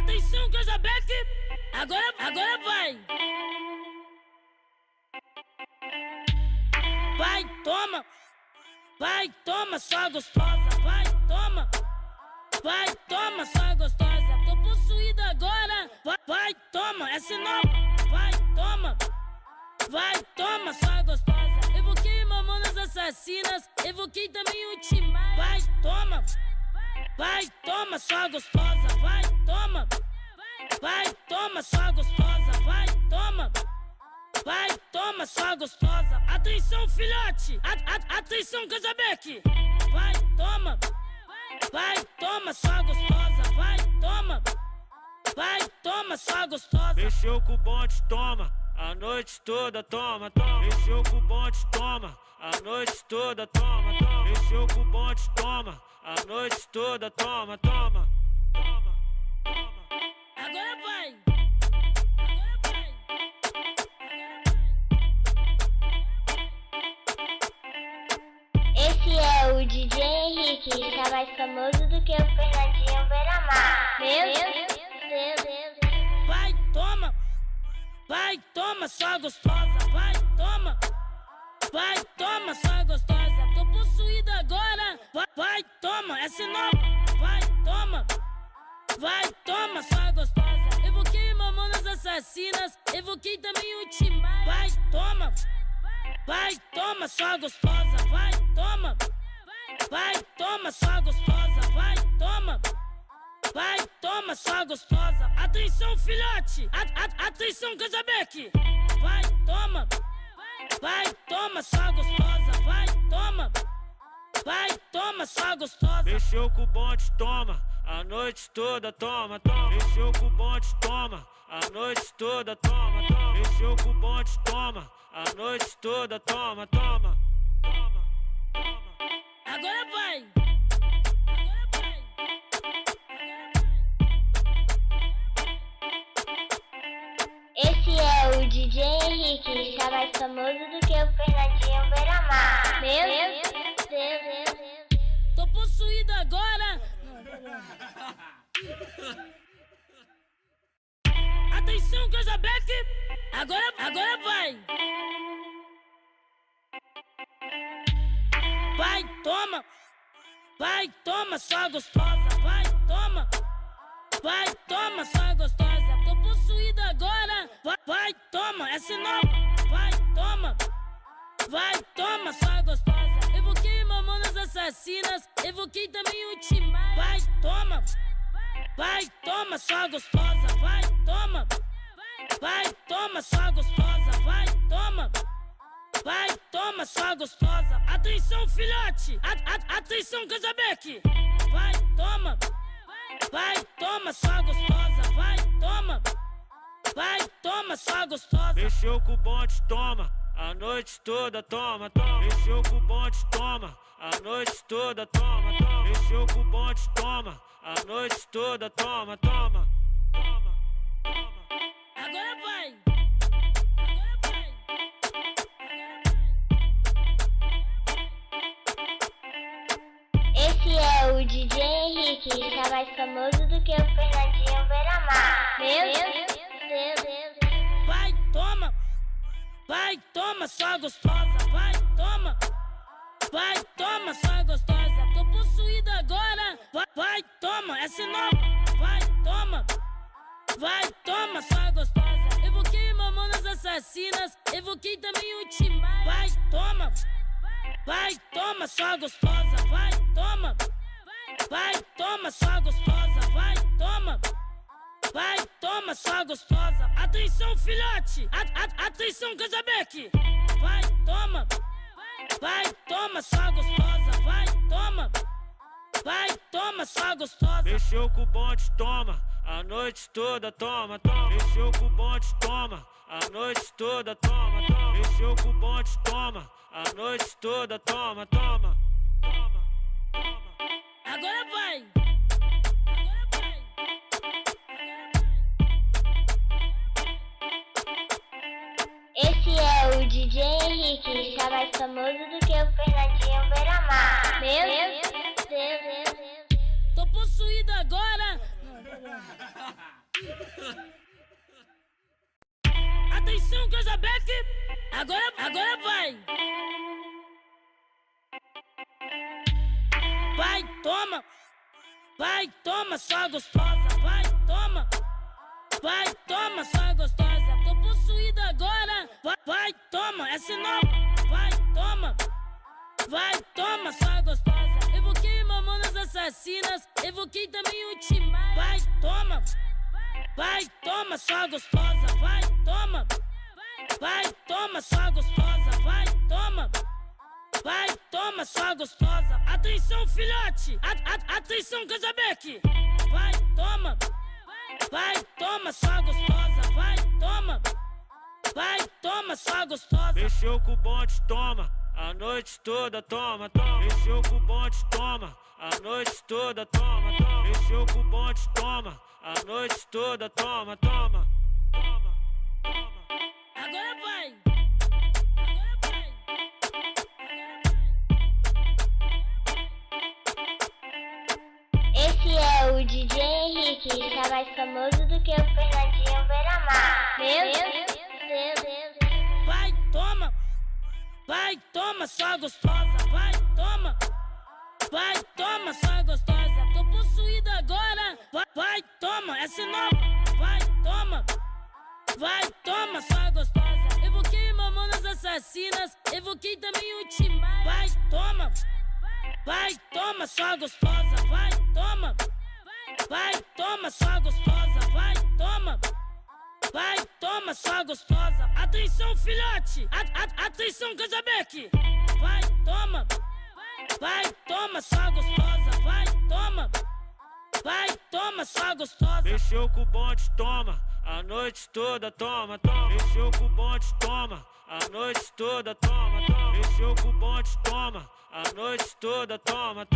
Atenção, Casabeck, agora vai. Vai, toma, só gostosa. Vai, toma, só gostosa. Tô possuída agora. Vai, toma, essa é nova. Vai, toma, só gostosa. Evoquei Mamonas Assassinas, evoquei também o Timaya. Vai, toma, só gostosa. Vai, toma, só gostosa. Vai, toma, só gostosa. Atenção, filhote. Atenção, Casabeck. Vai, toma, só gostosa. Vai, toma, só gostosa. Mexeu com o bonde, toma. A noite toda, toma. Mexeu com o bonde, toma. A noite toda, toma. Mexeu com o bonde, toma. A noite toda, toma. Agora vai. Esse é o DJ Henrique, está mais famoso do que o Fernandinho Beiramar. Meu Deus. Vai, toma, só gostosa. Vai, toma, só gostosa. Tô possuída agora. Vai, toma, essa é nova. Vai, toma, só gostosa. Evoquei Mamonas Assassinas, evoquei também o Timaya. Vai, toma, só gostosa. Vai, toma, só gostosa. Vai, toma, só gostosa. Atenção, filhote. Atenção, Casabeck. Vai, toma, só gostosa. Vai, toma, só gostosa. Mexeu com o bonde, toma. A noite toda, toma. Mexeu com o bonde, toma. A noite toda, toma. Mexeu com o bonde, toma. A noite toda, toma. Agora vai. Esse é o DJ Henrique, está mais famoso do que o Fernandinho Beiramar. Meu Deus. Tô possuída agora. Atenção, Casabeck, agora vai. Vai, toma, só gostosa. Vai, toma, só gostosa. Tô possuída agora. Vai, toma, essa é nova. Vai, toma, só gostosa. Evoquei Mamonas Assassinas, evoquei também o Timaya. Vai, toma, só gostosa. Vai, toma, só gostosa. Vai, toma, só gostosa. Atenção, filhote. Atenção, Casabeck. Vai, toma, só gostosa. Vai, toma, só gostosa. Mexeu com o bonde, toma. A noite toda, toma. Mexeu com o bonde, toma. A noite toda, toma. Mexeu com o bonde, toma. A noite toda, toma. Agora vai. Esse é o DJ Henrique, está mais famoso do que o Fernandinho Beiramar. Meu Deus. Vai, toma, só gostosa. Vai, toma, só gostosa. Tô possuída agora. Vai, toma, essa é nova. Vai, toma, só gostosa. Evoquei Mamonas Assassinas, evoquei também o Timaya. Vai, toma, só gostosa. Vai, toma, só gostosa. Vai, toma, só gostosa. Atenção, filhote. Atenção, Casabeck. Vai, toma, só gostosa. Vai, toma, só gostosa. Mexeu com o bonde, toma. A noite toda, toma. Mexeu com o bonde, toma. A noite toda, toma. Mexeu com o bonde, toma. A noite toda, toma. Agora vai. Esse é o DJ Henrique, está mais famoso do que o Fernandinho Beiramar. Meu Deus. Tô possuída agora. Atenção, Casabeck, agora vai. Vai, toma, só gostosa. Vai, toma, só gostosa. Tô possuída agora. Vai, toma, essa é nova. Vai, toma, só gostosa. Evoquei Mamonas Assassinas, evoquei também o Timaya. Vai, toma, só gostosa. Vai, toma, só gostosa. Vai, toma, só gostosa. Atenção, filhote. Atenção, Casabeck. Vai, toma, só gostosa. Vai, toma, só gostosa. Mexeu com o bonde, toma. A noite toda, toma. Mexeu com o bonde, toma. A noite toda, toma. Mexeu com o bonde, toma. A noite toda, toma. Agora vai. Esse é o DJ Henrique, está mais famoso do que o Fernandinho Beiramar. Meu Deus. Vai, toma, só gostosa. Vai, toma, só gostosa. Tô possuída agora. Vai, toma, essa é nova. Vai, toma, só gostosa. Evoquei Mamonas Assassinas, evoquei também o Timaya. Vai, toma, só gostosa. Vai, toma, só gostosa. Vai, toma, só gostosa. Atenção, filhote. Atenção, Casabeck. Vai, toma, só gostosa. Vai, toma, só gostosa. Mexeu com o bonde, toma. A noite toda, toma. Mexeu com o bonde, toma. A noite toda, toma. Mexeu com o bonde, toma. A noite toda, toma.